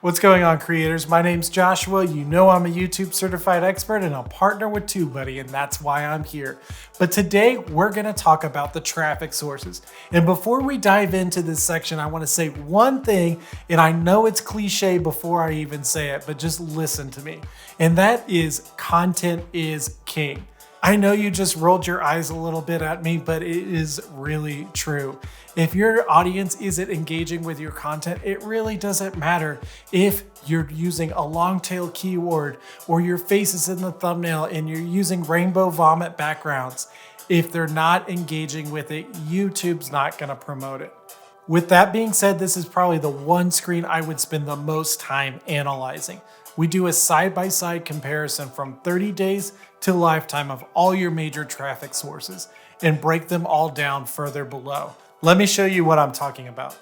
What's going on, creators? My name's Joshua. You know I'm a YouTube certified expert and a partner with TubeBuddy, and that's why I'm here. But today we're going to talk about the traffic sources. And before we dive into this section, I want to say one thing, and I know it's cliche before I even say it, but just listen to me. And that is content is king. I know you just rolled your eyes a little bit at me, but it is really true. If your audience isn't engaging with your content, it really doesn't matter if you're using a long tail keyword or your face is in the thumbnail and you're using rainbow vomit backgrounds. If they're not engaging with it, YouTube's not going to promote it. With that being said, this is probably the one screen I would spend the most time analyzing. We do a side-by-side comparison from 30 days to lifetime of all your major traffic sources and break them all down further below. Let me show you what I'm talking about.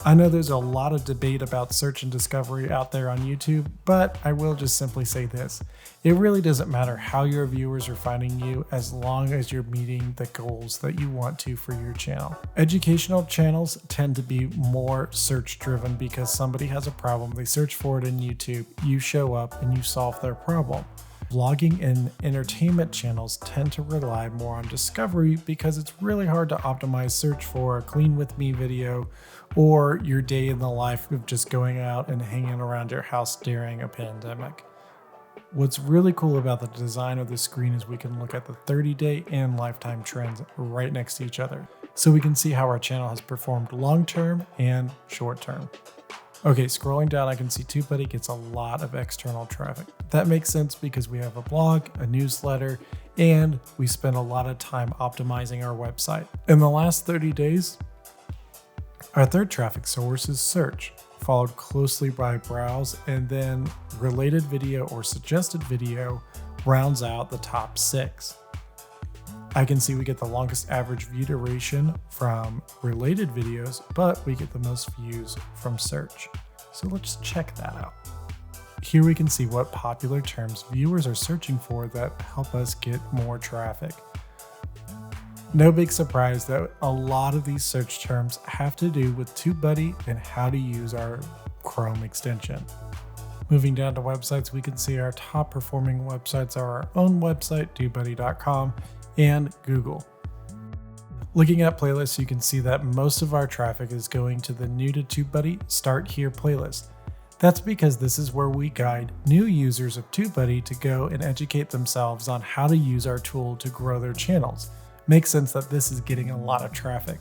I know there's a lot of debate about search and discovery out there on YouTube, but I will just simply say this. It really doesn't matter how your viewers are finding you as long as you're meeting the goals that you want to for your channel. Educational channels tend to be more search driven because somebody has a problem, they search for it in YouTube, you show up and you solve their problem. Vlogging and entertainment channels tend to rely more on discovery because it's really hard to optimize search for a clean with me video or your day in the life of just going out and hanging around your house during a pandemic. What's really cool about the design of the screen is we can look at the 30-day and lifetime trends right next to each other, so we can see how our channel has performed long-term and short-term. Okay, scrolling down, I can see TubeBuddy gets a lot of external traffic. That makes sense because we have a blog, a newsletter, and we spend a lot of time optimizing our website. In the last 30 days, our third traffic source is search, followed closely by browse, and then related video or suggested video rounds out the top 6. I can see we get the longest average view duration from related videos, but we get the most views from search. So let's check that out. Here we can see what popular terms viewers are searching for that help us get more traffic. No big surprise that a lot of these search terms have to do with TubeBuddy and how to use our Chrome extension. Moving down to websites, we can see our top performing websites are our own website, TubeBuddy.com, and Google. Looking at playlists, you can see that most of our traffic is going to the new to TubeBuddy Start Here playlist. That's because this is where we guide new users of TubeBuddy to go and educate themselves on how to use our tool to grow their channels. Makes sense that this is getting a lot of traffic.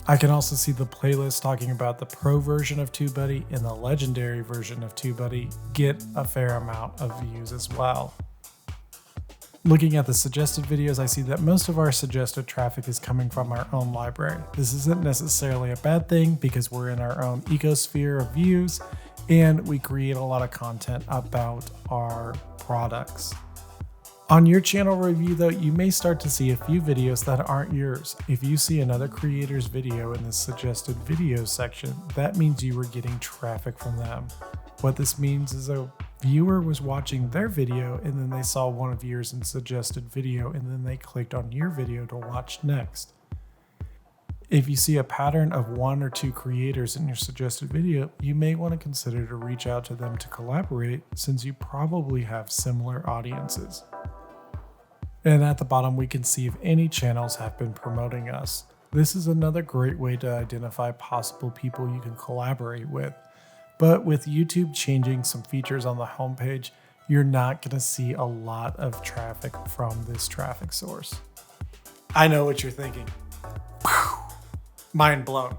I can also see the playlist talking about the pro version of TubeBuddy and the legendary version of TubeBuddy get a fair amount of views as well. Looking at the suggested videos, I see that most of our suggested traffic is coming from our own library. This isn't necessarily a bad thing because we're in our own ecosphere of views and we create a lot of content about our products. On your channel review though, you may start to see a few videos that aren't yours. If you see another creator's video in the suggested videos section, that means you were getting traffic from them. What this means is a viewer was watching their video and then they saw one of yours in suggested video and then they clicked on your video to watch next. If you see a pattern of 1 or 2 creators in your suggested video, you may want to consider to reach out to them to collaborate since you probably have similar audiences. And at the bottom, we can see if any channels have been promoting us. This is another great way to identify possible people you can collaborate with. But with YouTube changing some features on the homepage, you're not going to see a lot of traffic from this traffic source. I know what you're thinking. Mind blown.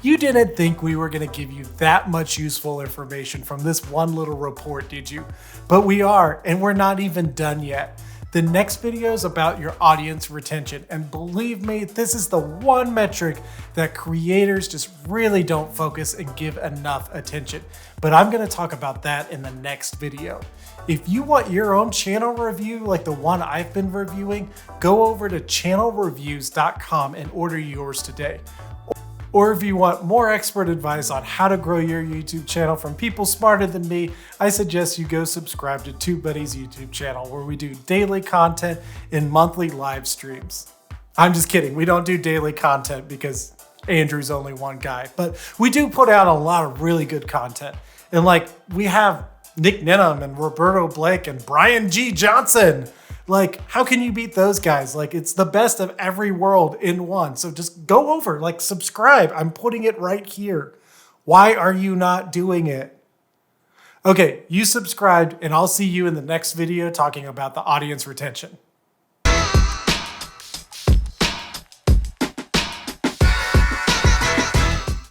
You didn't think we were going to give you that much useful information from this one little report, did you? But we are, and we're not even done yet. The next video is about your audience retention, and believe me, this is the one metric that creators just really don't focus and give enough attention. But I'm going to talk about that in the next video. If you want your own channel review like the one I've been reviewing, go over to channelreviews.com and order yours today. Or if you want more expert advice on how to grow your YouTube channel from people smarter than me, I suggest you go subscribe to TubeBuddy's YouTube channel where we do daily content and monthly live streams. I'm just kidding. We don't do daily content because Andrew's only one guy, but we do put out a lot of really good content. And like we have Nick Ninham and Roberto Blake and Brian G. Johnson. Like, how can you beat those guys? Like, it's the best of every world in one. So just go over, like, subscribe. I'm putting it right here. Why are you not doing it? Okay, you subscribed, and I'll see you in the next video talking about the audience retention.